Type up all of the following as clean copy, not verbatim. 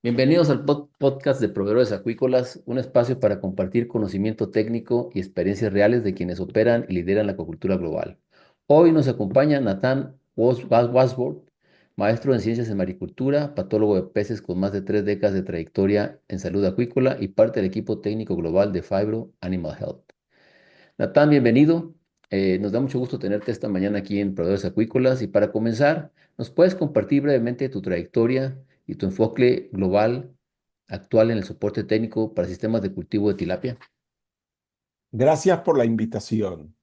Bienvenidos al podcast de Proveedores Acuícolas, un espacio para compartir conocimiento técnico y experiencias reales de quienes operan y lideran la acuicultura global. Hoy nos acompaña Nathan Wasworth, maestro en ciencias en maricultura, patólogo de peces con más de 3 décadas de trayectoria en salud acuícola y parte del equipo técnico global de Phibro Animal Health. Natán, bienvenido. Nos da mucho gusto tenerte esta mañana aquí en Proveedores Acuícolas. Y para comenzar, ¿nos puedes compartir brevemente tu trayectoria y tu enfoque global actual en el soporte técnico para sistemas de cultivo de tilapia? Gracias por la invitación.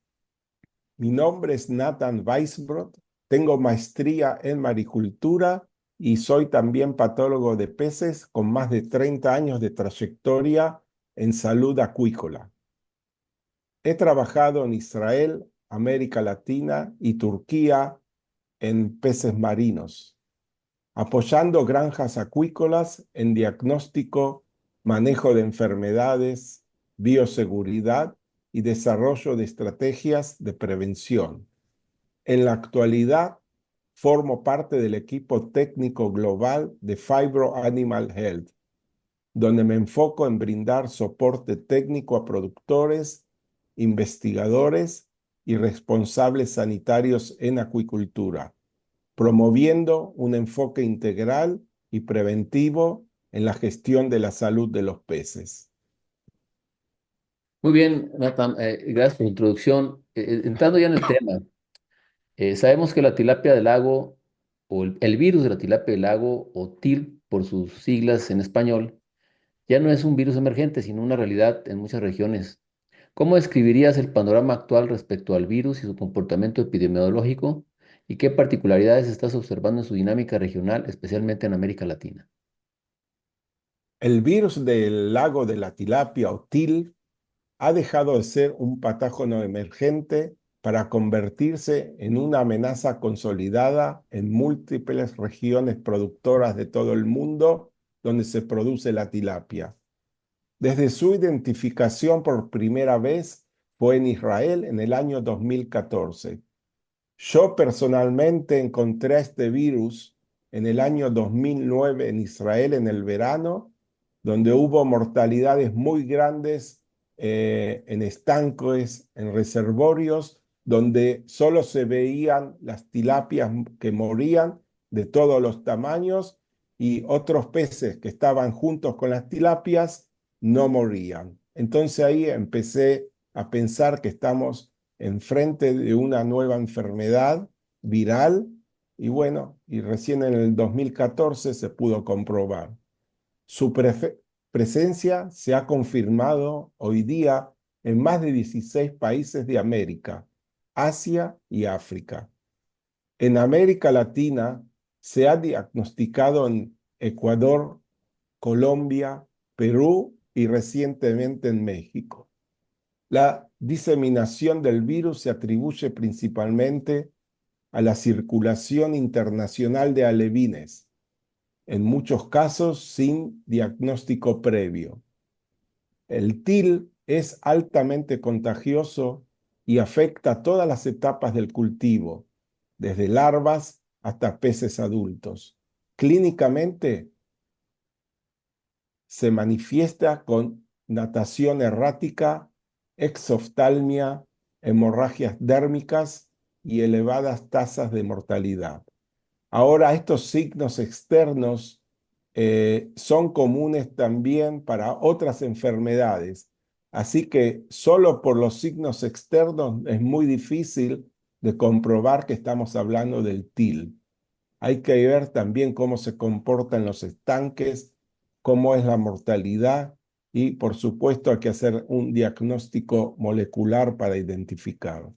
Mi nombre es Nathan Weisbrot, tengo maestría en maricultura y soy también patólogo de peces con más de 30 años de trayectoria en salud acuícola. He trabajado en Israel, América Latina y Turquía en peces marinos, apoyando granjas acuícolas en diagnóstico, manejo de enfermedades, bioseguridad y desarrollo de estrategias de prevención. En la actualidad, formo parte del equipo técnico global de Phibro Animal Health, donde me enfoco en brindar soporte técnico a productores, investigadores y responsables sanitarios en acuicultura, promoviendo un enfoque integral y preventivo en la gestión de la salud de los peces. Muy bien, Natán, gracias por tu introducción. Entrando ya en el tema, sabemos que la tilapia del lago o el virus de la tilapia del lago o TIL por sus siglas en español ya no es un virus emergente, sino una realidad en muchas regiones. ¿Cómo describirías el panorama actual respecto al virus y su comportamiento epidemiológico? ¿Y qué particularidades estás observando en su dinámica regional, especialmente en América Latina? El virus del lago de la tilapia o TIL ha dejado de ser un patógeno emergente para convertirse en una amenaza consolidada en múltiples regiones productoras de todo el mundo donde se produce la tilapia. Desde su identificación por primera vez fue en Israel en el año 2014. Yo personalmente encontré a este virus en el año 2009 en Israel en el verano, donde hubo mortalidades muy grandes en estanques, en reservorios, donde solo se veían las tilapias que morían de todos los tamaños y otros peces que estaban juntos con las tilapias no morían. Entonces ahí empecé a pensar que estamos enfrente de una nueva enfermedad viral y bueno, y recién en el 2014 se pudo comprobar. Su presencia se ha confirmado hoy día en más de 16 países de América, Asia y África. En América Latina se ha diagnosticado en Ecuador, Colombia, Perú y recientemente en México. La diseminación del virus se atribuye principalmente a la circulación internacional de alevines, en muchos casos sin diagnóstico previo. El TIL es altamente contagioso y afecta a todas las etapas del cultivo, desde larvas hasta peces adultos. Clínicamente se manifiesta con natación errática, exoftalmia, hemorragias dérmicas y elevadas tasas de mortalidad. Ahora, estos signos externos son comunes también para otras enfermedades, así que solo por los signos externos es muy difícil de comprobar que estamos hablando del TIL. Hay que ver también cómo se comportan los estanques, cómo es la mortalidad y, por supuesto, hay que hacer un diagnóstico molecular para identificar.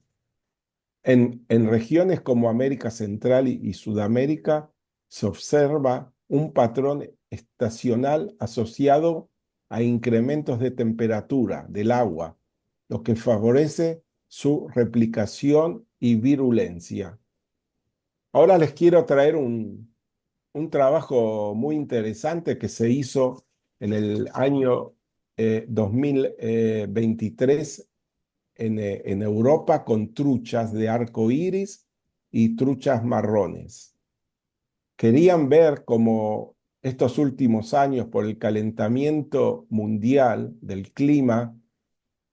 En regiones como América Central y Sudamérica se observa un patrón estacional asociado a incrementos de temperatura del agua, lo que favorece su replicación y virulencia. Ahora les quiero traer un trabajo muy interesante que se hizo en el año 2023 en Europa con truchas de arco iris y truchas marrones. Querían ver cómo estos últimos años por el calentamiento mundial del clima,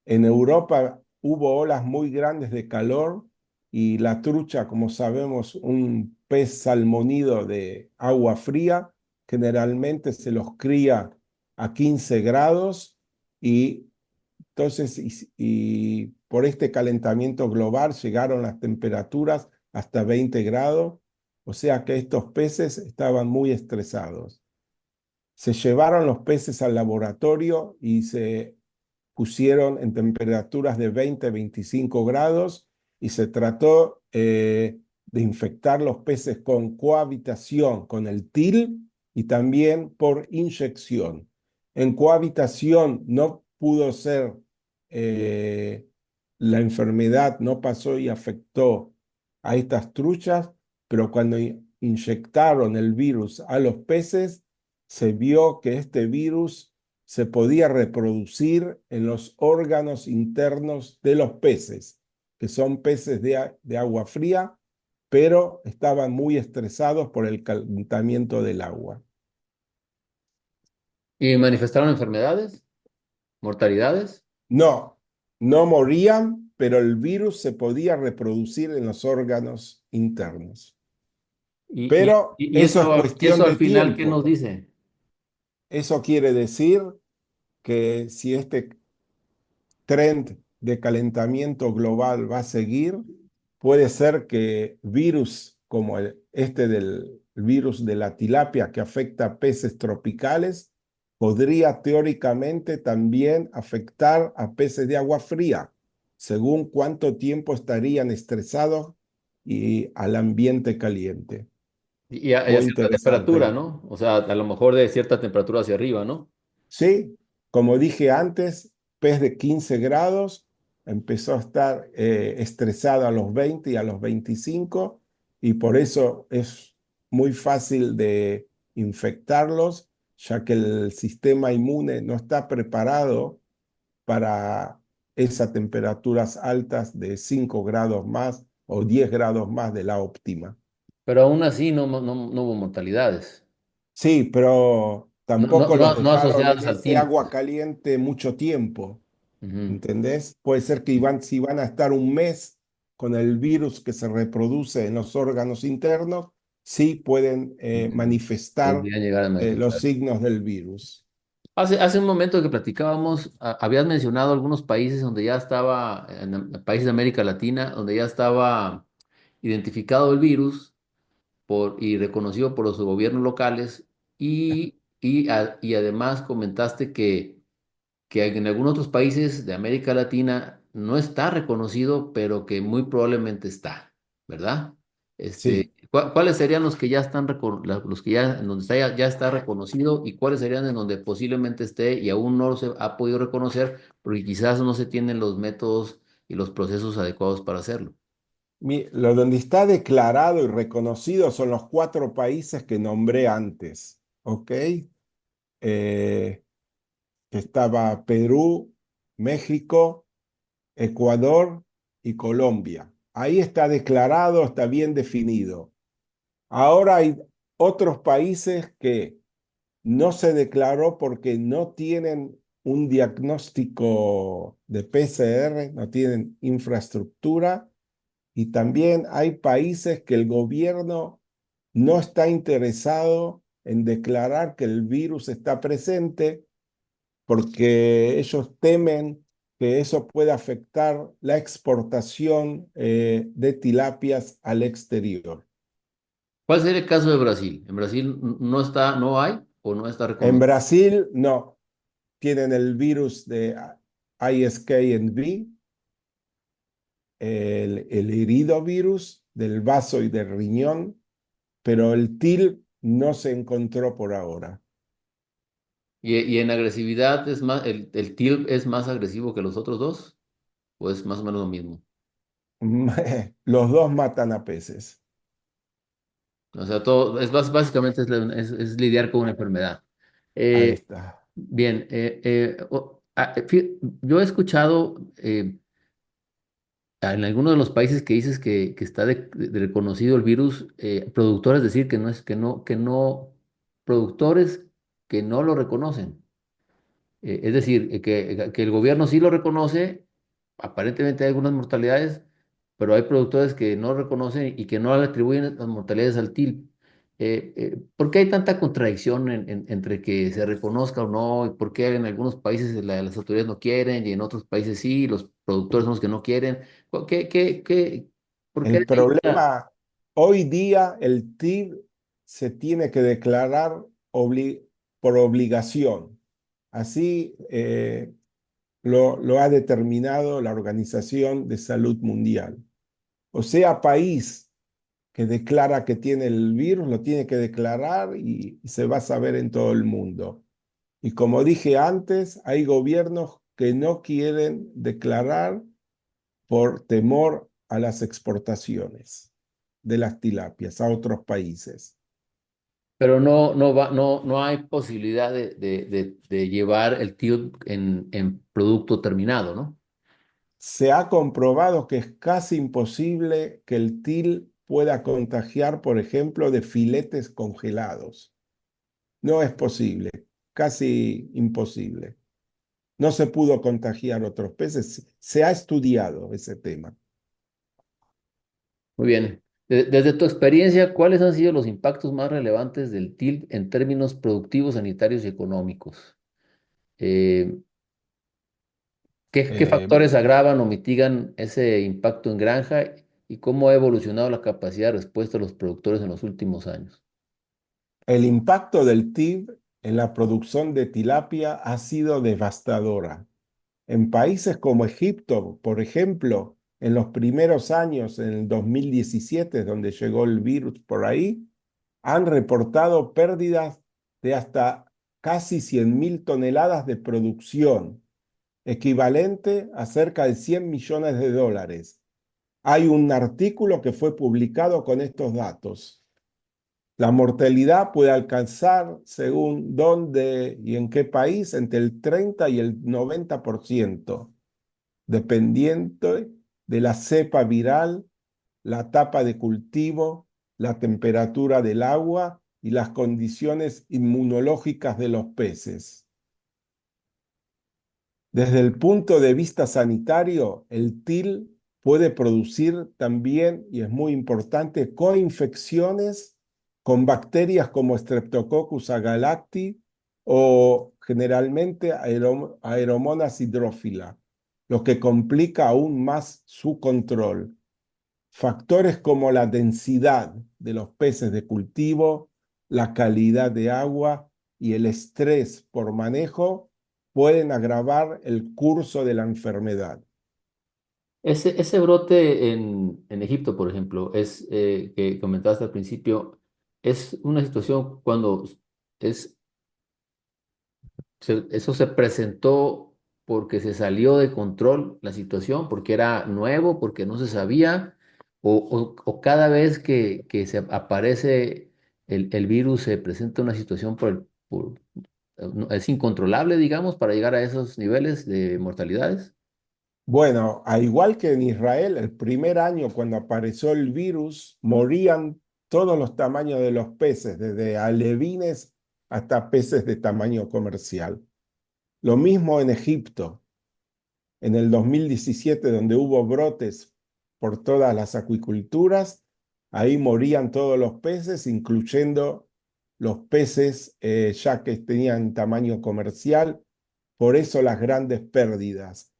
en Europa hubo olas muy grandes de calor y la trucha, como sabemos, un pez salmónido de agua fría, generalmente se los cría a 15 grados y entonces y por este calentamiento global llegaron las temperaturas hasta 20 grados, o sea que estos peces estaban muy estresados. Se llevaron los peces al laboratorio y se pusieron en temperaturas de 20 a 25 grados y se trató de infectar los peces con cohabitación con el TIL y también por inyección. En cohabitación no pudo ser, eh, la enfermedad no pasó y afectó a estas truchas, pero cuando inyectaron el virus a los peces, se vio que este virus se podía reproducir en los órganos internos de los peces, que son peces de agua fría, pero estaban muy estresados por el calentamiento del agua. ¿Y manifestaron enfermedades, mortalidades? No, no morían, pero el virus se podía reproducir en los órganos internos. Pero ¿Y eso es eso, cuestión eso al de final qué nos tiempo. dice? Eso quiere decir que si este trend de calentamiento global va a seguir, puede ser que virus como este del virus de la tilapia que afecta a peces tropicales, podría teóricamente también afectar a peces de agua fría, según cuánto tiempo estarían estresados y al ambiente caliente. Y a Muy cierta temperatura, interesante. ¿no? O sea, a lo mejor de cierta temperatura hacia arriba, ¿no? Sí, como dije antes, pez de 15 grados empezó a estar estresado a los 20 y a los 25 y por eso es muy fácil de infectarlos, ya que el sistema inmune no está preparado para esas temperaturas altas de 5 grados más o 10 grados más de la óptima. Pero aún así no hubo mortalidades. Sí, pero tampoco los No dejaron en asociadas al ese TIL. agua caliente mucho tiempo. Ujú. ¿Entendés? Puede ser que si van a estar un mes con el virus que se reproduce en los órganos internos, sí pueden Ujú. manifestar Podrían llegar a los manifestar. signos del virus. Hace un momento que platicábamos, habías mencionado algunos países donde ya estaba, países de América Latina, donde ya estaba identificado el virus y reconocido por los gobiernos locales y además comentaste que en algunos otros países de América Latina no está reconocido, pero que muy probablemente está, ¿verdad? Sí, ¿Cuáles serían los que ya están, los que ya, en donde está, ya está reconocido y cuáles serían en donde posiblemente esté y aún no se ha podido reconocer porque quizás no se tienen los métodos y los procesos adecuados para hacerlo? lo donde está declarado y reconocido son los 4 países que nombré antes, ¿ok? Eh, estaba Perú, México, Ecuador y Colombia. Ahí está declarado, está bien definido. Ahora hay otros países que no se declaró porque no tienen un diagnóstico de PCR, no tienen infraestructura y también hay países que el gobierno no está interesado en declarar que el virus está presente porque ellos temen que eso pueda afectar la exportación de tilapias al exterior. ¿Cuál sería el caso de Brasil? ¿En Brasil no está, no hay o no está En reconocido? Brasil no, tienen el virus de ISKNV, el iridovirus del vaso y del riñón, pero el TIL no se encontró por ahora. Y en agresividad es más, el TIL es más agresivo que los otros dos, o es más o menos lo mismo. Los dos matan a peces. O sea, todo, básicamente es lidiar con una enfermedad. Ahí Eh, está. bien, yo he escuchado en algunos de los países que dices que está de reconocido el virus, productores decir que no es, que no. productores que no lo reconocen. Es decir, que el gobierno sí lo reconoce, aparentemente hay algunas mortalidades, pero hay productores que no reconocen y que no le atribuyen las mortalidades al TIL. ¿Por qué hay tanta contradicción entre que se reconozca o no? ¿Y por qué en algunos países las autoridades no quieren y en otros países sí, los productores son los que no quieren? ¿Por qué El hay una- problema, hoy día el TIB se tiene que declarar por obligación. Así lo ha determinado la Organización de Salud Mundial. O sea, país que declara que tiene el virus, lo tiene que declarar y se va a saber en todo el mundo. Y como dije antes, hay gobiernos que no quieren declarar por temor a las exportaciones de las tilapias a otros países. Pero no hay posibilidad de llevar el TIL en producto terminado, ¿no? Se ha comprobado que es casi imposible que el TIL pueda contagiar, por ejemplo, de filetes congelados. No es posible, casi imposible. No se pudo contagiar otros peces. Se ha estudiado ese tema. Muy bien. Desde tu experiencia, ¿cuáles han sido los impactos más relevantes del TIL en términos productivos, sanitarios y económicos? Eh, ¿qué Eh, factores agravan o mitigan ese impacto en granja y cómo ha evolucionado la capacidad de respuesta de los productores en los últimos años? el impacto del TIB en la producción de tilapia ha sido devastadora. En países como Egipto, por ejemplo, en los primeros años, en el 2017, donde llegó el virus por ahí, han reportado pérdidas de hasta casi 100.000 toneladas de producción, equivalente a cerca de 100 millones de dólares. Hay un artículo que fue publicado con estos datos. La mortalidad puede alcanzar, según dónde y en qué país, entre el 30 y el 90%, dependiendo de la cepa viral, la etapa de cultivo, la temperatura del agua y las condiciones inmunológicas de los peces. Desde el punto de vista sanitario, el TIL puede producir también, y es muy importante, coinfecciones con bacterias como Streptococcus agalacti o generalmente Aeromonas hydrophila, lo que complica aún más su control. Factores como la densidad de los peces de cultivo, la calidad de agua y el estrés por manejo pueden agravar el curso de la enfermedad. Ese brote en Egipto, por ejemplo, que comentaste al principio, es una situación cuando es eso se presentó porque se salió de control la situación, porque era nuevo, porque no se sabía, o cada vez que se aparece el virus se presenta una situación es incontrolable, digamos, para llegar a esos niveles de mortalidades. Bueno, al igual que en Israel, el primer año cuando apareció el virus, morían todos los tamaños de los peces, desde alevines hasta peces de tamaño comercial. Lo mismo en Egipto. En el 2017, donde hubo brotes por todas las acuiculturas, ahí morían todos los peces, incluyendo los peces ya que tenían tamaño comercial, por eso las grandes pérdidas.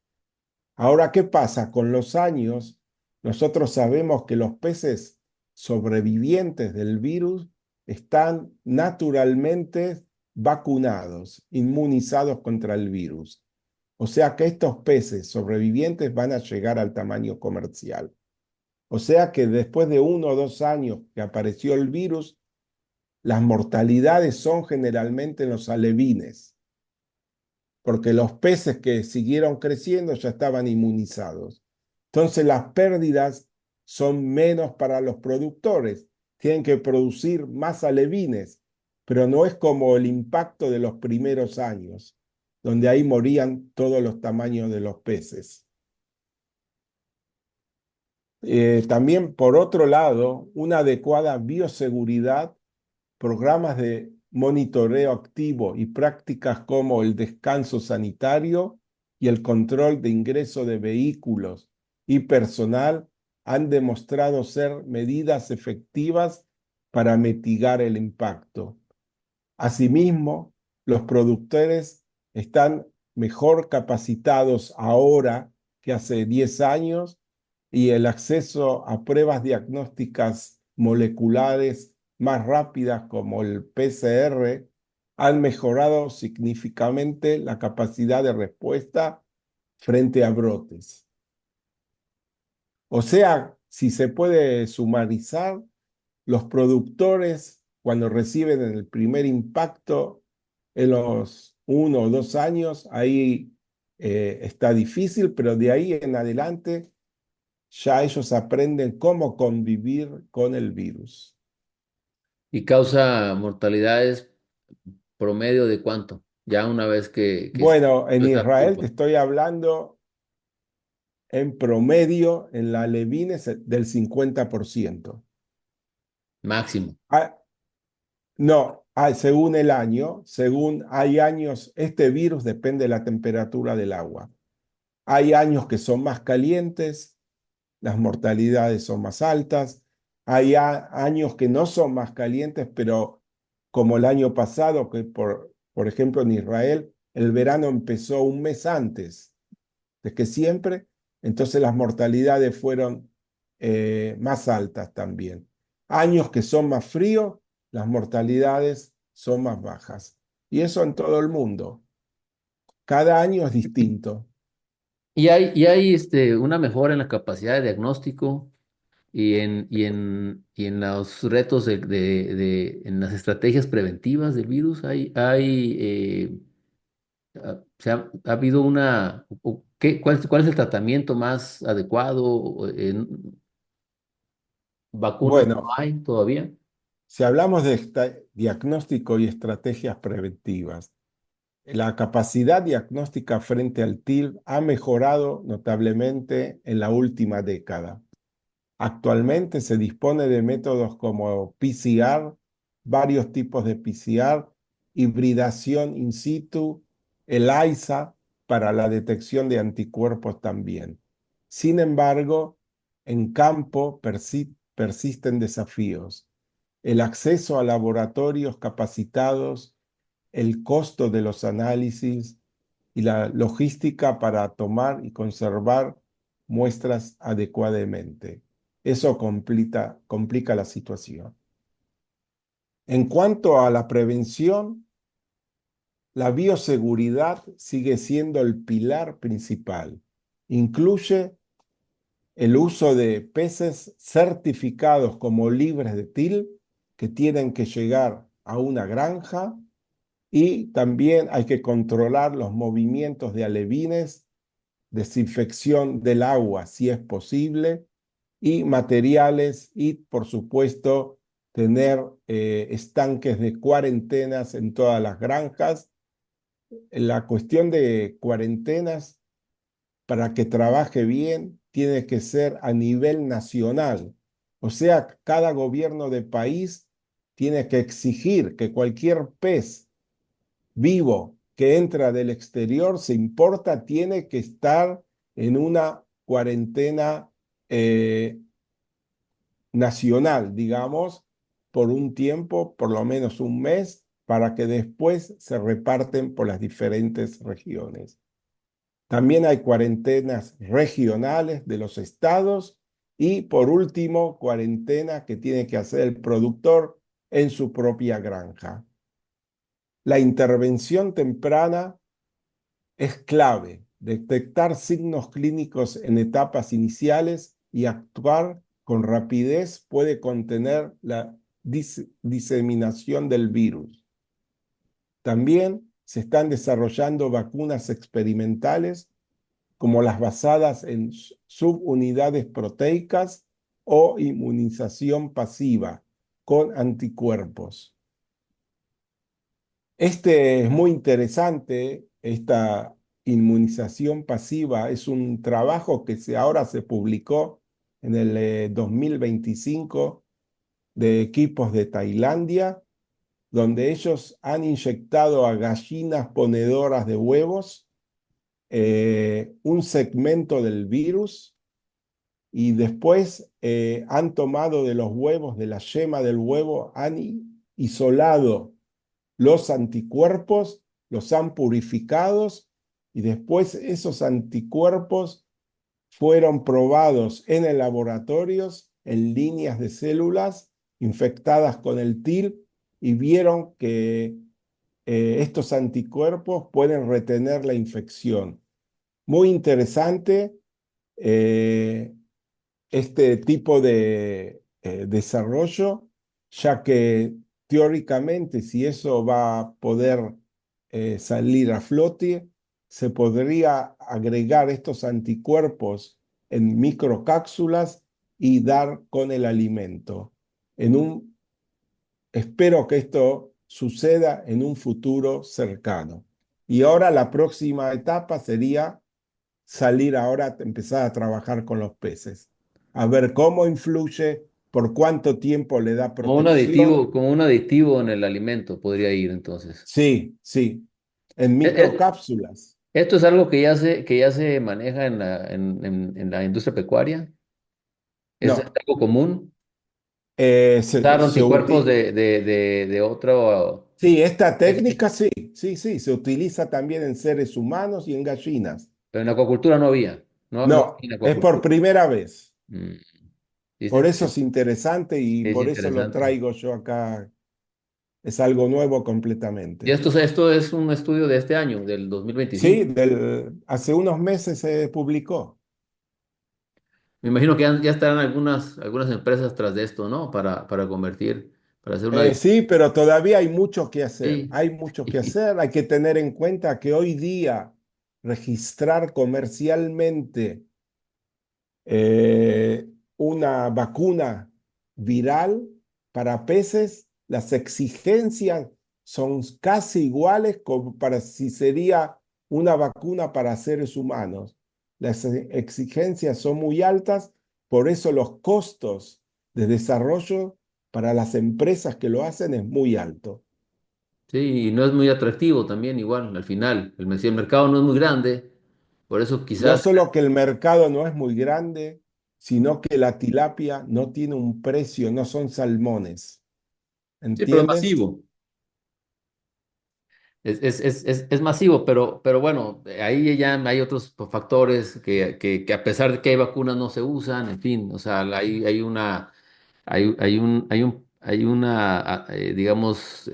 Ahora, ¿qué pasa? Con los años, nosotros sabemos que los peces sobrevivientes del virus están naturalmente vacunados, inmunizados contra el virus. O sea que estos peces sobrevivientes van a llegar al tamaño comercial. O sea que después de 1 o 2 años que apareció el virus, las mortalidades son generalmente en los alevines, porque los peces que siguieron creciendo ya estaban inmunizados. Entonces las pérdidas son menos para los productores. Tienen que producir más alevines, pero no es como el impacto de los primeros años, donde ahí morían todos los tamaños de los peces. También, por otro lado, una adecuada bioseguridad, programas de monitoreo activo y prácticas como el descanso sanitario y el control de ingreso de vehículos y personal han demostrado ser medidas efectivas para mitigar el impacto. Asimismo, los productores están mejor capacitados ahora que hace 10 años y el acceso a pruebas diagnósticas moleculares más rápidas como el PCR han mejorado significativamente la capacidad de respuesta frente a brotes. O sea, si se puede sumarizar, los productores, cuando reciben el primer impacto en los 1 o 2 años, ahí está difícil, pero de ahí en adelante ya ellos aprenden cómo convivir con el virus. ¿Y causa mortalidades promedio de cuánto? Ya una vez que Bueno, en esa Israel te curva estoy hablando en promedio en la levine del 50%. máximo. Ah, no, según el año, según hay años, este virus depende de la temperatura del agua. Hay años que son más calientes, las mortalidades son más altas. Hay años que no son más calientes, pero como el año pasado, que por ejemplo en Israel, el verano empezó un mes antes de que siempre, entonces las mortalidades fueron más altas también. Años que son más fríos, las mortalidades son más bajas. Y eso en todo el mundo. Cada año es distinto. Y hay una mejora en la capacidad de diagnóstico y en los retos en las estrategias preventivas del virus. Ha habido ¿cuál es el tratamiento más adecuado? ¿Vacunas no Bueno, hay todavía? si hablamos de diagnóstico y estrategias preventivas, la capacidad diagnóstica frente al TIL ha mejorado notablemente en la última década. Actualmente se dispone de métodos como PCR, varios tipos de PCR, hibridación in situ, ELISA para la detección de anticuerpos también. Sin embargo, en campo persisten desafíos. El acceso a laboratorios capacitados, el costo de los análisis y la logística para tomar y conservar muestras adecuadamente. Eso complica la situación. En cuanto a la prevención, la bioseguridad sigue siendo el pilar principal. Incluye el uso de peces certificados como libres de TIL que tienen que llegar a una granja y también hay que controlar los movimientos de alevines, desinfección del agua si es posible y materiales y por supuesto tener estanques de cuarentenas en todas las granjas. La cuestión de cuarentenas para que trabaje bien tiene que ser a nivel nacional. O sea, cada gobierno de país tiene que exigir que cualquier pez vivo que entra del exterior, se importa, tiene que estar en una cuarentena nacional, digamos, por un tiempo, por lo menos un mes, para que después se reparten por las diferentes regiones. También hay cuarentenas regionales de los estados y, por último, cuarentena que tiene que hacer el productor en su propia granja. La intervención temprana es clave. Detectar signos clínicos en etapas iniciales y actuar con rapidez puede contener la diseminación del virus. También se están desarrollando vacunas experimentales como las basadas en subunidades proteicas o inmunización pasiva con anticuerpos. Este es muy interesante, esta inmunización pasiva es un trabajo que ahora se publicó en el 2025 de equipos de Tailandia donde ellos han inyectado a gallinas ponedoras de huevos un segmento del virus y después han tomado de los huevos, de la yema del huevo, han isolado los anticuerpos, los han purificados y después esos anticuerpos fueron probados en el laboratorio en líneas de células infectadas con el TIL y vieron que estos anticuerpos pueden retener la infección. Muy interesante eh, este tipo de desarrollo, ya que teóricamente si eso va a poder salir a flote, se podría agregar estos anticuerpos en microcápsulas y dar con el alimento. Espero que esto suceda en un futuro cercano. Y ahora la próxima etapa sería salir ahora, empezar a trabajar con los peces, a ver cómo influye, por cuánto tiempo le da protección. Como un aditivo en el alimento podría ir entonces. Sí, sí, en E- e- microcápsulas. Esto es algo que ya se maneja en la industria pecuaria. Es No, algo común. se, Usar se anticuerpos uti- de otro. sí, esta técnica sí, sí, sí, se utiliza también en seres humanos y en gallinas. Pero en acuacultura no había. No, no No, hay en es por acuacultura. primera vez. Mm, sí, Por eso es interesante y es por eso lo interesante. traigo yo acá. Es algo nuevo Y completamente. esto es un estudio de este año, del 2025. Sí, hace unos meses se publicó. Me imagino que ya estarán algunas empresas tras de esto, ¿no? Para convertir, para hacer una. Sí, pero todavía hay mucho que hacer. Sí. Hay mucho que hacer. Hay que tener en cuenta que hoy día registrar comercialmente eh, una vacuna viral para peces, las exigencias son casi iguales como para si sería una vacuna para seres humanos. Las exigencias son muy altas, por eso los costos de desarrollo para las empresas que lo hacen es muy alto. Sí, y no es muy atractivo también, igual, al final. Si el mercado no es muy grande, por eso No quizás. solo que el mercado no es muy grande, sino que la tilapia no tiene un precio, no son salmones. Sí, pero es ¿Entiendes? masivo. Es masivo, pero bueno, ahí ya hay otros factores que a pesar de que hay vacunas no se usan, en fin, o sea, hay una, hay una, digamos,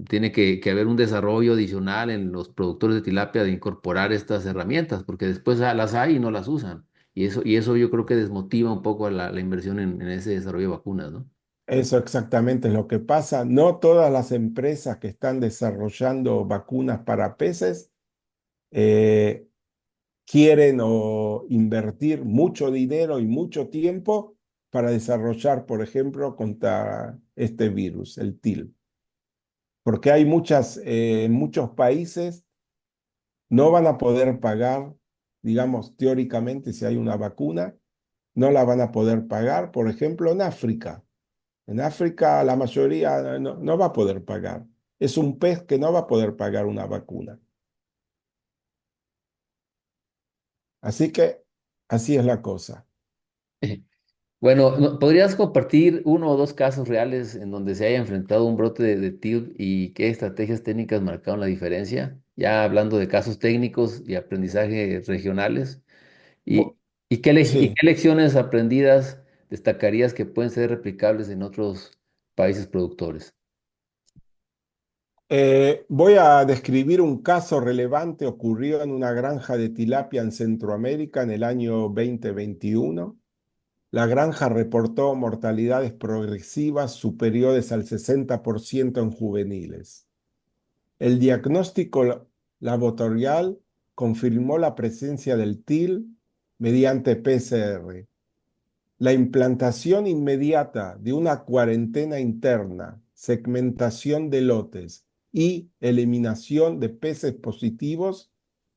tiene que haber un desarrollo adicional en los productores de tilapia de incorporar estas herramientas, porque después las hay y no las usan. Y eso yo creo que desmotiva un poco a la inversión en ese desarrollo de vacunas, ¿no? Eso exactamente es lo que pasa. No todas las empresas que están desarrollando vacunas para peces eh, quieren o invertir mucho dinero y mucho tiempo para desarrollar, por ejemplo, contra este virus, el TIL. Porque hay en muchos países no van a poder pagar, digamos, teóricamente, si hay una vacuna, no la van a poder pagar, por ejemplo, en África. En África la mayoría no va a poder pagar. Es un pez que no va a poder pagar una vacuna. Así que así es la cosa. Bueno, ¿podrías compartir uno o dos casos reales en donde se haya enfrentado un brote de TIL y qué estrategias técnicas marcaron la diferencia? Ya hablando de casos técnicos y aprendizaje regionales. ¿Y, Bu- y sí, qué lecciones aprendidas destacarías que pueden ser replicables en otros países productores? voy a describir un caso relevante ocurrió en una granja de tilapia en Centroamérica en el año 2021. La granja reportó mortalidades progresivas superiores al 60% en juveniles. El diagnóstico laboratorial confirmó la presencia del TIL mediante PCR. La implantación inmediata de una cuarentena interna, segmentación de lotes y eliminación de peces positivos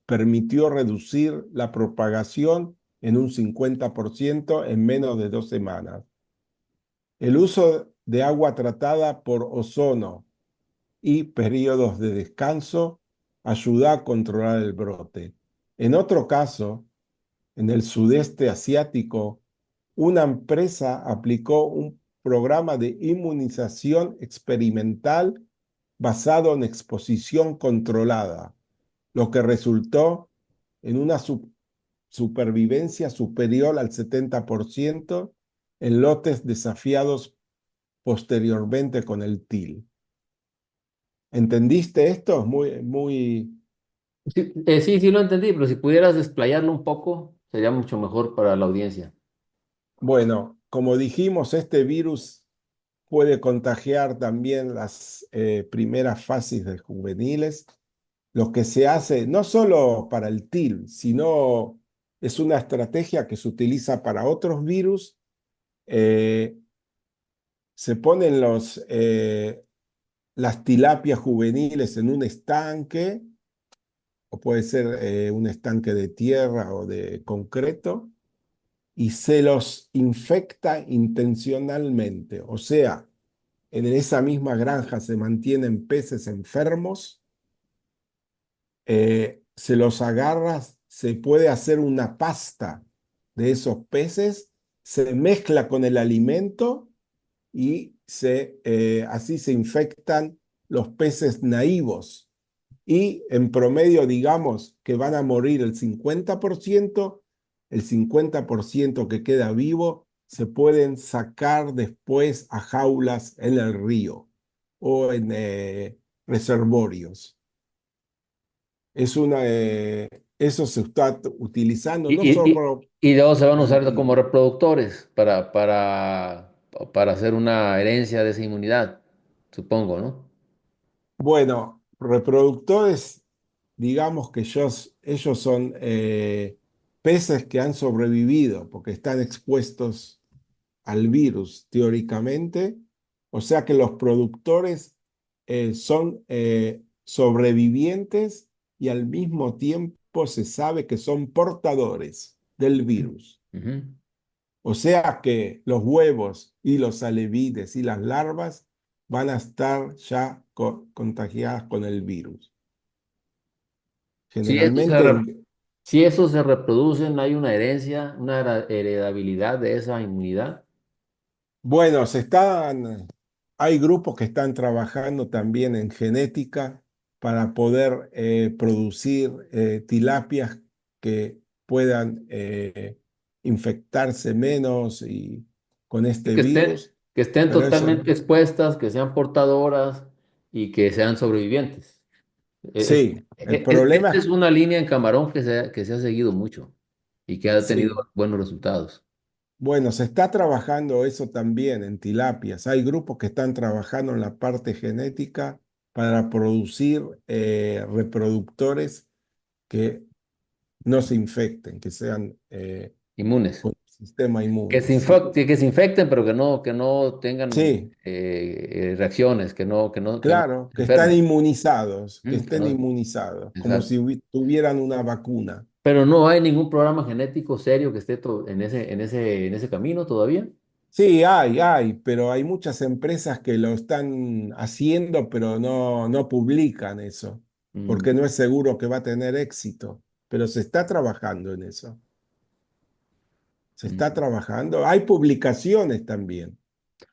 permitió reducir la propagación en un 50% en menos de 2 semanas. El uso de agua tratada por ozono y periodos de descanso ayuda a controlar el brote. En otro caso, en el sudeste asiático, una empresa aplicó un programa de inmunización experimental basado en exposición controlada, lo que resultó en una supervivencia superior al 70% en lotes desafiados posteriormente con el TIL. ¿Entendiste esto? Sí, sí, sí lo entendí, pero si pudieras desplayarlo un poco, sería mucho mejor para la audiencia. Bueno. Como dijimos, este virus puede contagiar también las primeras fases de juveniles. Lo que se hace no solo para el TIL, sino es una estrategia que se utiliza para otros virus. eh, Se ponen las tilapias juveniles en un estanque, o puede ser un estanque de tierra o de concreto, y se los infecta intencionalmente. O sea, en esa misma granja se mantienen peces enfermos, se los agarra, se puede hacer una pasta de esos peces, se mezcla con el alimento y así se infectan los peces naivos. Y en promedio, digamos que van a morir el 50% que queda vivo se pueden sacar después a jaulas en el río o en reservorios. Eso se está utilizando Y, no y, y, solo y luego se van a para el usar como TIL. reproductores para hacer una herencia de esa inmunidad, supongo, ¿no? Bueno, reproductores, digamos que ellos son peces que han sobrevivido porque están expuestos al virus, teóricamente. O sea que los productores son sobrevivientes y al mismo tiempo se sabe que son portadores del virus. Ujú. O sea que los huevos y los alevides y las larvas van a estar ya contagiadas con el virus. Si eso se, Generalmente, si eso se reproducen, hay una herencia, una heredabilidad de esa inmunidad. bueno, hay grupos que están trabajando también en genética para poder producir tilapias que puedan infectarse menos y con Y este virus, que estén pero eso totalmente expuestas, que sean portadoras y que sean sobrevivientes. sí, el problema Esta es una línea en camarón que se ha seguido mucho y que ha tenido sí. buenos resultados. Bueno, se está trabajando eso también en tilapias. Hay grupos que están trabajando en la parte genética para producir reproductores que no se infecten, que sean Inmunes. con sistema inmune. Sí, Que se infecten, pero que no tengan sí, reacciones, que no claro, se enfermen. que Que estén no, inmunizados, como exacto. si tuvieran una vacuna. Pero no hay ningún programa genético serio que esté en ese camino todavía. Sí, pero hay muchas empresas que lo están haciendo, pero no publican eso, Mm, porque no es seguro que va a tener éxito, pero se está trabajando en eso. Se está mm. trabajando. Hay publicaciones también.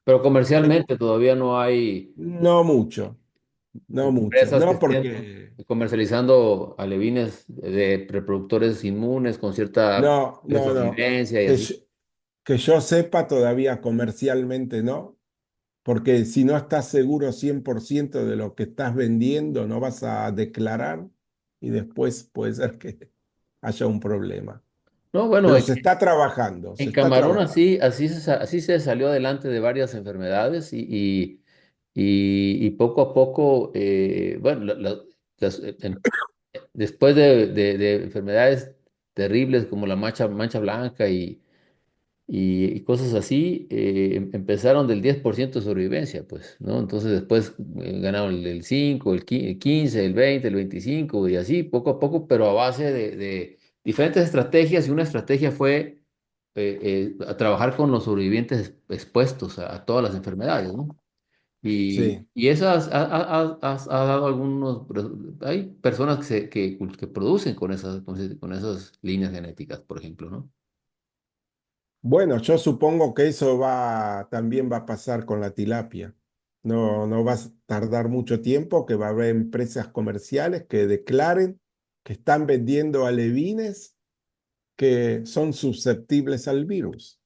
Pero Hay- comercialmente todavía no hay no mucho, no mucho, empresas que no estén porque comercializando alevines de reproductores inmunes con cierta no. sobrevivencia y Que así. yo, que yo sepa todavía comercialmente no, porque si no estás seguro 100% de lo que estás vendiendo, no vas a declarar y después puede ser que haya un problema. No, bueno, Pero se está trabajando, se en está Camarón trabajando. así se salió adelante de varias enfermedades y poco a poco, bueno, después de enfermedades terribles como la mancha blanca y cosas así, empezaron del 10% de sobrevivencia, pues, ¿no? Entonces después ganaron el 5, el 15, el 20, el 25 y así, poco a poco, pero a base de diferentes estrategias y una estrategia fue a trabajar con los sobrevivientes expuestos a todas las enfermedades, ¿no? sí. Y esas ha dado algunos, hay personas que producen con esas líneas genéticas, por ejemplo, ¿no? Bueno, yo supongo que eso también va a pasar con la tilapia. No, no va a tardar mucho tiempo, que va a haber empresas comerciales que declaren que están vendiendo alevines que son susceptibles al virus.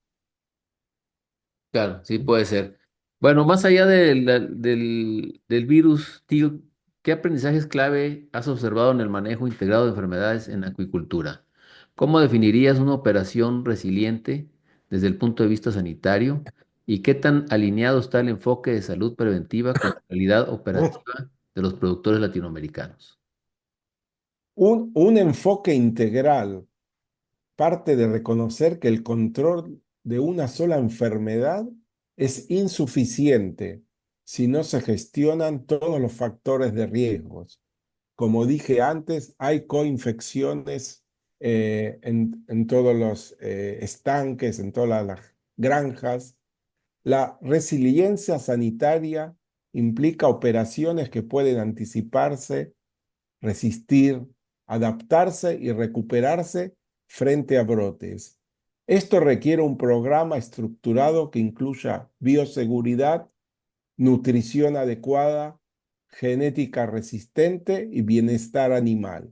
Claro, sí puede ser. Bueno, más allá del virus, tío, ¿qué aprendizajes clave has observado en el manejo integrado de enfermedades en acuicultura? ¿Cómo definirías una operación resiliente desde el punto de vista sanitario? ¿Y qué tan alineado está el enfoque de salud preventiva con la realidad operativa de los productores latinoamericanos? Un enfoque integral parte de reconocer que el control de una sola enfermedad es insuficiente si no se gestionan todos los factores de riesgos. Como dije antes, hay coinfecciones en todos los estanques, en todas las granjas. La resiliencia sanitaria implica operaciones que pueden anticiparse, resistir, adaptarse y recuperarse frente a brotes. Esto requiere un programa estructurado que incluya bioseguridad, nutrición adecuada, genética resistente y bienestar animal.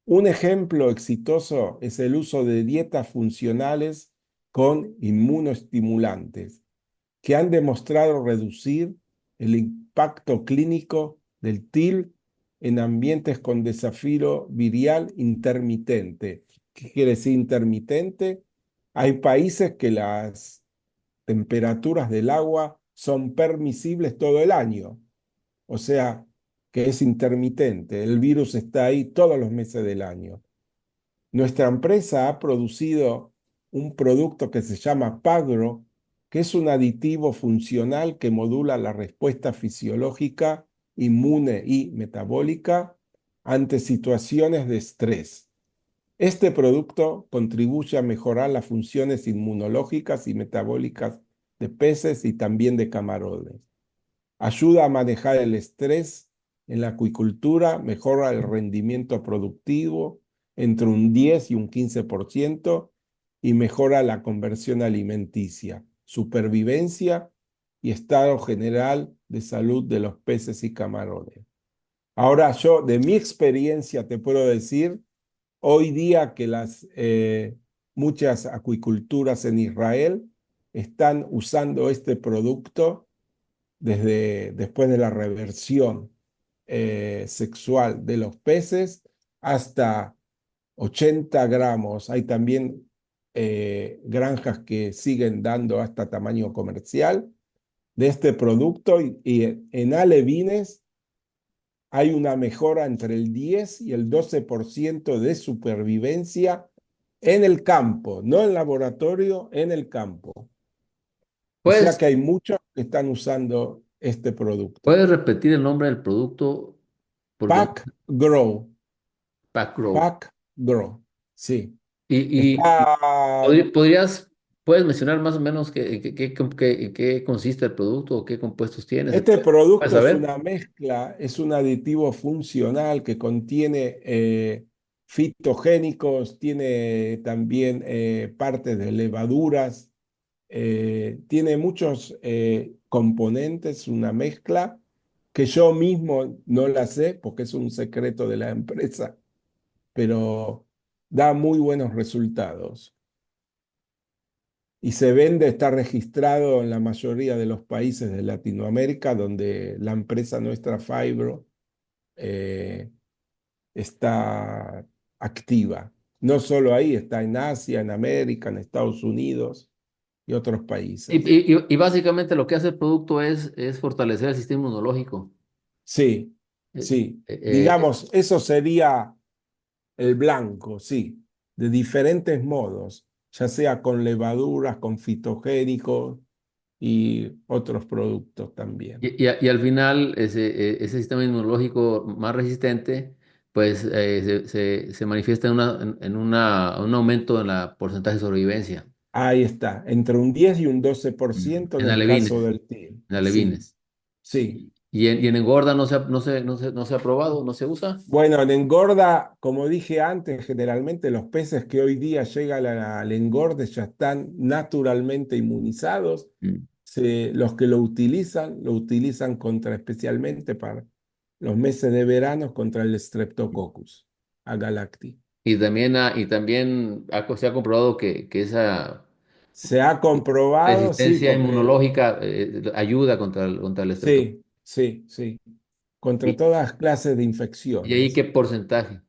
Un ejemplo exitoso es el uso de dietas funcionales con inmunoestimulantes, que han demostrado reducir el impacto clínico del TIL en ambientes con desafío virial intermitente. ¿Qué quiere decir intermitente? Hay países que las temperaturas del agua son permisibles todo el año, o sea, que es intermitente. El virus está ahí todos los meses del año. Nuestra empresa ha producido un producto que se llama Pagro, que es un aditivo funcional que modula la respuesta fisiológica, inmune y metabólica ante situaciones de estrés. Este producto contribuye a mejorar las funciones inmunológicas y metabólicas de peces y también de camarones. Ayuda a manejar el estrés en la acuicultura, mejora el rendimiento productivo entre un 10 y un 15% y mejora la conversión alimenticia, supervivencia y estado general de salud de los peces y camarones. Ahora yo, de mi experiencia, te puedo decir, hoy día que muchas acuiculturas en Israel están usando este producto desde después de la reversión sexual de los peces hasta 80 gramos. Hay también granjas que siguen dando hasta tamaño comercial de este producto y en alevines hay una mejora entre el 10 y el 12% de supervivencia en el campo, no en laboratorio, en el campo. O sea ¿Puedes, que hay muchos que están usando este producto. puedes repetir el nombre del producto? Porque no, Pack Grow, Pack Grow. Pack Grow, sí. Y Está, podrías, puedes mencionar más o menos qué consiste el producto o qué compuestos tiene, ¿se este puede producto es saber? una mezcla, es un aditivo funcional que contiene fitogénicos, tiene también partes de levaduras, tiene muchos componentes, una mezcla que yo mismo no la sé porque es un secreto de la empresa, pero da muy buenos resultados. Y se vende, está registrado en la mayoría de los países de Latinoamérica, donde la empresa nuestra Fibro eh, está activa. No solo ahí, está en Asia, en América, en Estados Unidos y otros países. Y básicamente lo que hace el producto es fortalecer el sistema inmunológico. Sí, Eh, sí. eh, Digamos, eso sería el blanco, sí, de diferentes modos, ya sea con levaduras, con fitogénicos y otros productos también. y al final ese sistema inmunológico más resistente, pues se manifiesta un aumento en la porcentaje de sobrevivencia Ahí está, entre un 10 y un 12% en en el caso alevines, del TIL. en Sí, alevines. Sí. Y en engorda no se ha probado, no se usa. Bueno, en engorda, como dije antes, generalmente los peces que hoy día llegan al engorde ya están naturalmente inmunizados. Mm. Los que lo utilizan contra, especialmente para los meses de verano, contra el Streptococcus agalacti. Y también se ha comprobado que esa Se ha comprobado, sí, resistencia porque inmunológica ayuda contra el estreptococcus. sí, sí, sí, contra ¿Y, todas clases de y ahí infecciones. qué porcentaje?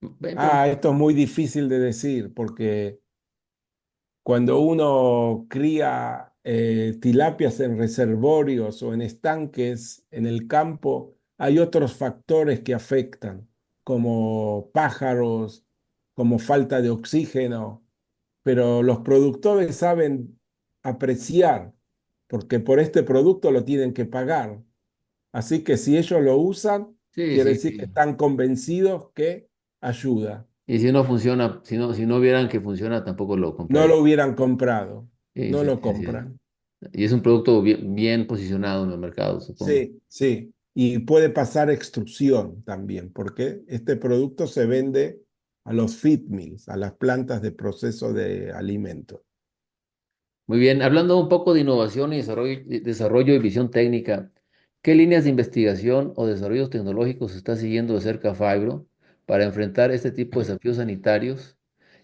Bueno, Ah, esto es muy difícil de decir porque cuando uno cría tilapias en reservorios o en estanques en el campo, hay otros factores que afectan, como pájaros, como falta de oxígeno, pero los productores saben apreciar, porque por este producto lo tienen que pagar. Así que si ellos lo usan, sí, quiere sí, decir que sí. están convencidos que ayuda. Y si no funciona, si no vieran que funciona, tampoco lo No compraría. lo hubieran comprado, Sí, no sí, lo sí, así es. compran. Y es un producto bien posicionado en el mercado, supongo. Sí, sí. Y puede pasar extrusión también, porque este producto se vende a los feed mills, a las plantas de proceso de alimento. Muy bien, hablando un poco de innovación y desarrollo y visión técnica, ¿qué líneas de investigación o desarrollos tecnológicos está siguiendo de cerca Fibro para enfrentar este tipo de desafíos sanitarios?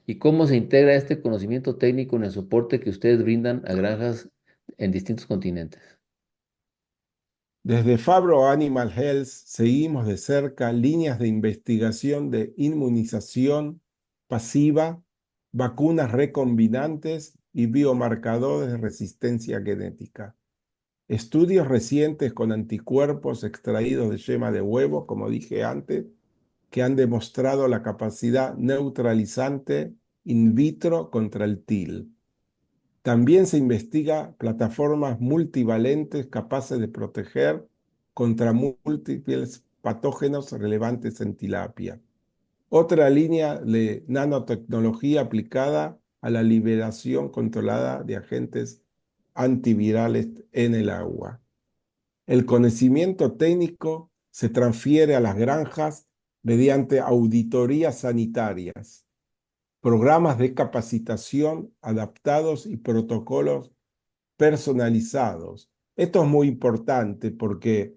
¿Y cómo se integra este conocimiento técnico en el soporte que ustedes brindan a granjas en distintos continentes? Desde Fabro Animal Health seguimos de cerca líneas de investigación de inmunización pasiva, vacunas recombinantes y biomarcadores de resistencia genética. Estudios recientes con anticuerpos extraídos de yema de huevo, como dije antes, que han demostrado la capacidad neutralizante in vitro contra el TIL. También se investiga plataformas multivalentes capaces de proteger contra múltiples patógenos relevantes en tilapia. Otra línea de nanotecnología aplicada a la liberación controlada de agentes antivirales en el agua. El conocimiento técnico se transfiere a las granjas mediante auditorías sanitarias, programas de capacitación adaptados y protocolos personalizados. Esto es muy importante porque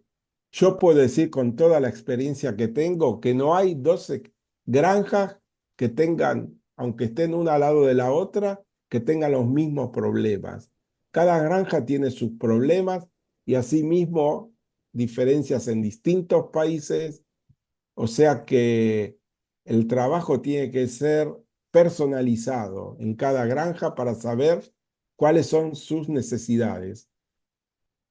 yo puedo decir con toda la experiencia que tengo que no hay 12 granjas que tengan, aunque estén una al lado de la otra, que tengan los mismos problemas. Cada granja tiene sus problemas y asimismo diferencias en distintos países, o sea que el trabajo tiene que ser personalizado en cada granja para saber cuáles son sus necesidades.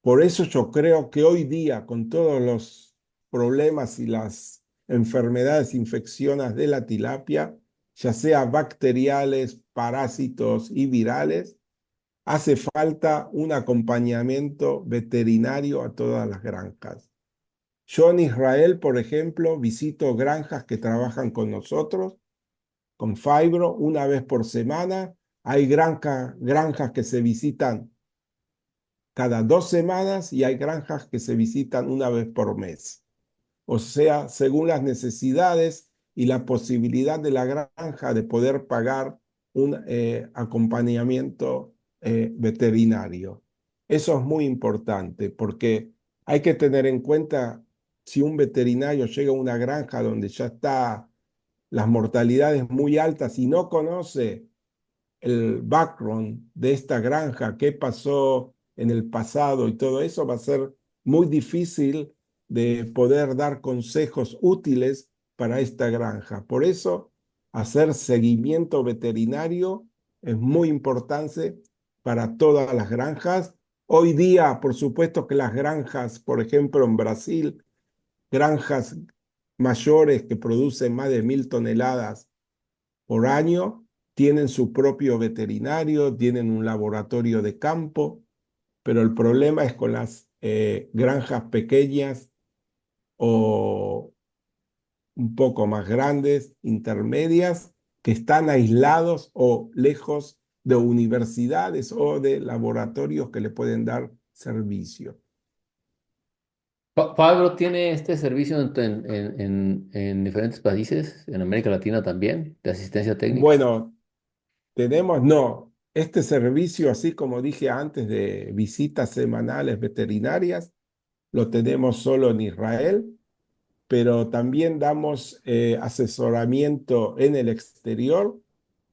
Por eso yo creo que hoy día, con todos los problemas y las enfermedades infeccionas de la tilapia, ya sea bacteriales, parásitos y virales, hace falta un acompañamiento veterinario a todas las granjas. Yo en Israel, por ejemplo, visito granjas que trabajan con nosotros, con Fibro, una vez por semana. Hay granjas que se visitan cada 2 semanas y hay granjas que se visitan una vez por mes. O sea, según las necesidades y la posibilidad de la granja de poder pagar un acompañamiento veterinario. Eso es muy importante porque hay que tener en cuenta si un veterinario llega a una granja donde ya está las mortalidades muy altas y no conoce el background de esta granja, qué pasó en el pasado y todo eso, va a ser muy difícil de poder dar consejos útiles para esta granja. Por eso, hacer seguimiento veterinario es muy importante para todas las granjas. Hoy día, por supuesto que las granjas, por ejemplo, en Brasil, granjas mayores que producen más de 1.000 toneladas por año, tienen su propio veterinario, tienen un laboratorio de campo, pero el problema es con las granjas pequeñas o un poco más grandes, intermedias, que están aislados o lejos de universidades o de laboratorios que le pueden dar servicio. Fabro tiene este servicio en diferentes países, en América Latina también, de asistencia técnica. Bueno, no, este servicio, así como dije antes, de visitas semanales veterinarias, lo tenemos solo en Israel, pero también damos asesoramiento en el exterior.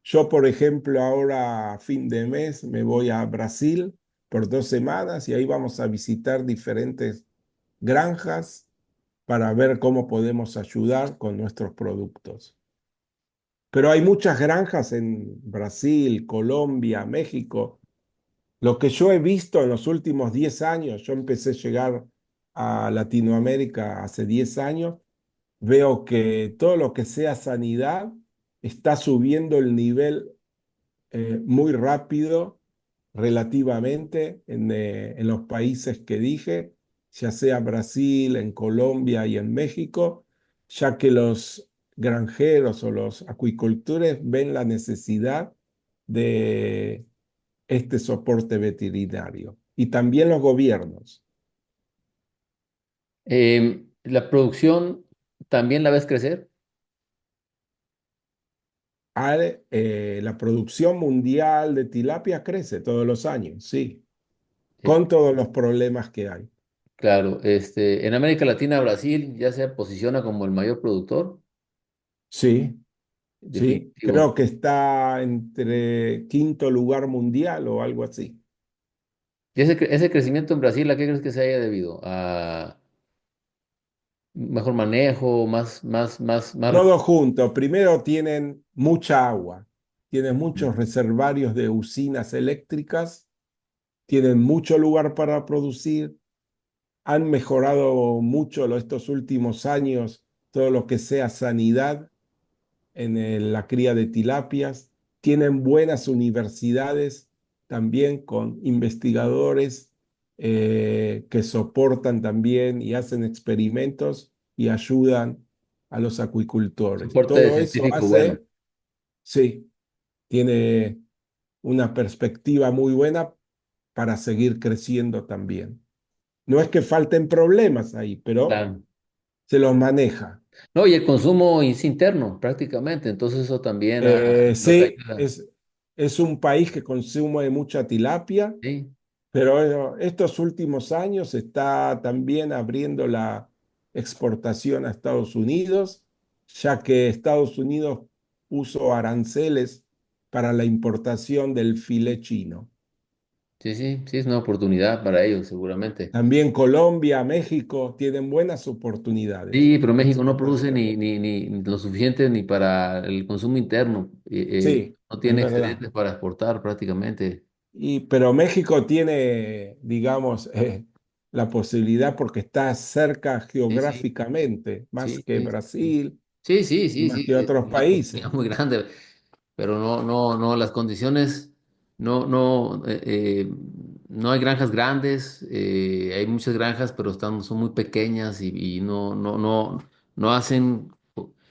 Yo, por ejemplo, ahora a fin de mes me voy a Brasil por 2 semanas y ahí vamos a visitar diferentes granjas para ver cómo podemos ayudar con nuestros productos. Pero hay muchas granjas en Brasil, Colombia, México. Lo que yo he visto en los últimos 10 años, yo empecé a llegar a Latinoamérica hace 10 años, veo que todo lo que sea sanidad está subiendo el nivel muy rápido relativamente en los países que dije, ya sea Brasil, en Colombia y en México, ya que los granjeros o los acuicultores ven la necesidad de este soporte veterinario y también los gobiernos. La producción también la ves crecer. La producción mundial de tilapia crece todos los años, sí, Eh, con todos los problemas que hay. claro, en América Latina, Brasil ya se posiciona como el mayor productor, Sí, sí, definitivo. creo que está entre quinto lugar mundial o algo así. ¿Y ese crecimiento en Brasil, a qué crees que se haya debido? ¿A mejor manejo, más Todo recursos? junto. Primero tienen mucha agua, tienen muchos reservarios de usinas eléctricas, tienen mucho lugar para producir, han mejorado mucho estos últimos años todo lo que sea sanidad en la cría de tilapias, tienen buenas universidades también con investigadores que soportan también y hacen experimentos y ayudan a los acuicultores. Soporte Todo eso científico bueno. hace, sí, tiene una perspectiva muy buena para seguir creciendo también. No es que falten problemas ahí, pero Claro. se los maneja. No, y el consumo es interno prácticamente, entonces eso también los Sí, ayuda. es un país que consume mucha tilapia, Sí, pero estos últimos años está también abriendo la exportación a Estados Unidos, ya que Estados Unidos puso aranceles para la importación del filé chino. sí, sí, sí, es una oportunidad para ellos seguramente. También Colombia, México tienen buenas oportunidades Sí, pero de México no produce exportación. ni lo suficiente ni para el consumo interno. Sí, No es tiene verdad. excedentes para exportar prácticamente. Pero México tiene, digamos, la posibilidad porque está cerca Sí, sí, geográficamente, más sí, que sí, sí. Brasil Sí, sí, y sí, más sí, que es otros una economía países. muy grande, pero no, las condiciones, no hay granjas grandes, hay muchas granjas, pero son muy pequeñas y no hacen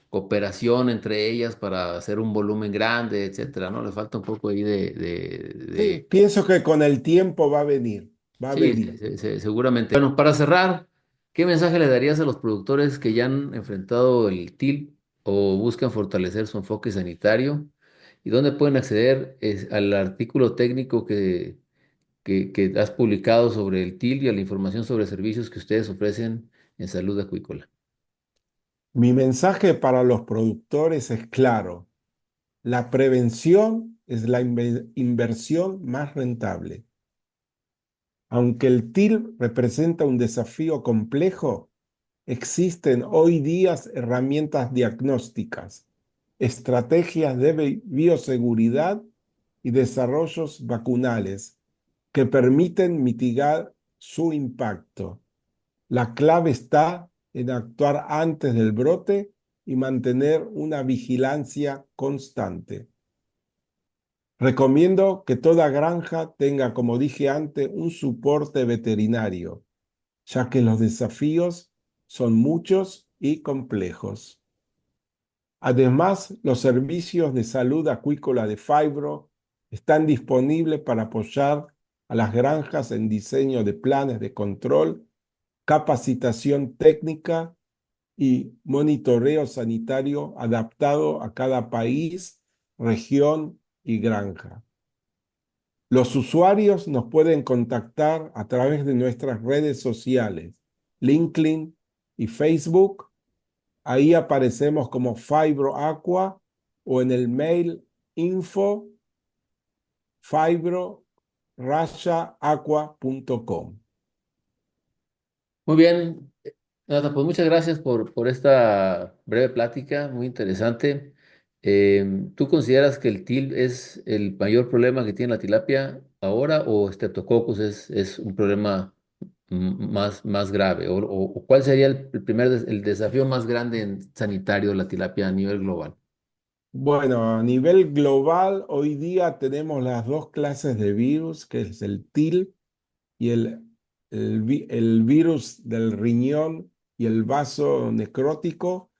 cooperación entre ellas para hacer un volumen grande, etcétera, ¿no? Le falta un poco ahí Sí, pienso que con el tiempo va a venir, va a sí, venir. seguramente. Bueno, para cerrar, ¿qué mensaje le darías a los productores que ya han enfrentado el TIL o buscan fortalecer su enfoque sanitario? ¿Y dónde pueden acceder al artículo técnico que has publicado sobre el TIL y a la información sobre servicios que ustedes ofrecen en salud acuícola? Mi mensaje para los productores es claro. La prevención es la inversión más rentable. Aunque el TIL representa un desafío complejo, existen hoy día herramientas diagnósticas, estrategias de bioseguridad y desarrollos vacunales que permiten mitigar su impacto. La clave está en actuar antes del brote y mantener una vigilancia constante. Recomiendo que toda granja tenga, como dije antes, un soporte veterinario, ya que los desafíos son muchos y complejos. Además, los servicios de salud acuícola de Fibro están disponibles para apoyar a las granjas en diseño de planes de control capacitación técnica y monitoreo sanitario adaptado a cada país, región y granja. Los usuarios nos pueden contactar a través de nuestras redes sociales, LinkedIn y Facebook. Ahí aparecemos como FibroAqua o en el mail info fibro-aqua.com. Muy bien, Nata, pues muchas gracias por esta breve plática, muy interesante. ¿Tú consideras que el TIL es el mayor problema que tiene la tilapia ahora o Streptococcus es un problema más grave? ¿O cuál sería el primer el desafío más grande en sanitario de la tilapia a nivel global? Bueno, a nivel global, hoy día tenemos las dos clases de virus, que es el TIL y el virus del riñón y el vaso necrótico,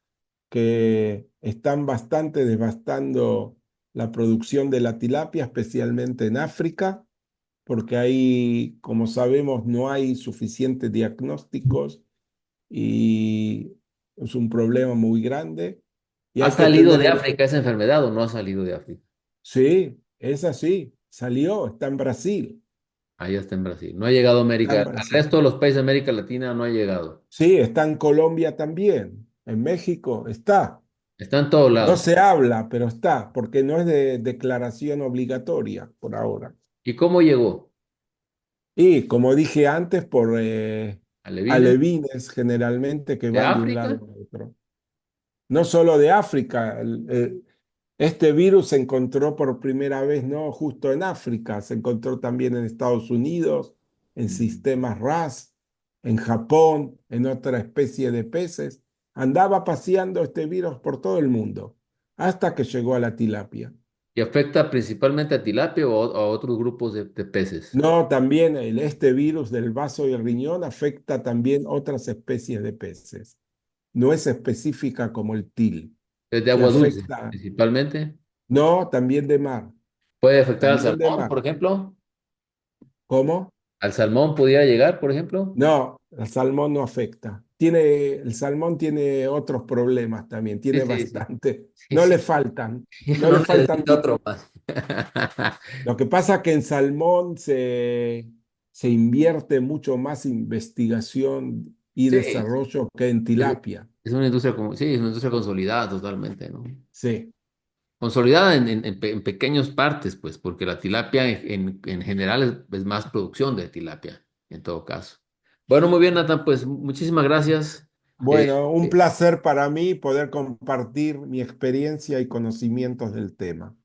que están bastante devastando la producción de la tilapia, especialmente en África, porque ahí, como sabemos, no hay suficientes diagnósticos y es un problema muy grande y ¿Ha hay que salido tener de en... África esa enfermedad o no ha salido de África? Sí, es así, salió, está en Brasil, Ahí está en Brasil. No ha llegado a está América. en Al Brasil. resto de los países de América Latina no ha llegado. Sí, está en Colombia también, en México está. Está en todos No lados. se habla, pero está, porque no es de declaración obligatoria por ahora. ¿Y cómo llegó? Y como dije antes, por ¿Alevines? alevines generalmente que ¿De van de un lado África? a otro. No solo de África, este virus se encontró por primera vez, no justo en África, se encontró también en Estados Unidos, en Mm. sistemas RAS, en Japón, en otra especie de peces. Andaba paseando este virus por todo el mundo, hasta que llegó a la tilapia. ¿Y afecta principalmente a tilapia o a otros grupos de peces? No, también este virus del vaso y el riñón afecta también otras especies de peces. No es específica como el til, Es de que agua dulce, afecta, principalmente. no, también de mar, ¿Puede afectar al también de salmón, por mar. ejemplo? ¿Cómo? ¿Al salmón pudiera llegar, por ejemplo? No, el salmón no afecta. El salmón tiene otros problemas también, Sí, tiene sí, sí. bastante. Sí, No le sí. faltan, Ya no no le faltan. necesito otro más. Lo que pasa es que en salmón se invierte mucho más investigación y Sí, desarrollo que en es, tilapia. es una industria como, sí, es una industria consolidada totalmente, ¿no? Sí. Consolidada en pequeñas partes, pues, porque la tilapia en general es más producción de tilapia, en todo caso. Bueno, muy bien, Nathan, pues muchísimas gracias. Eh, Bueno, un eh, placer para mí poder compartir mi experiencia y conocimientos del tema.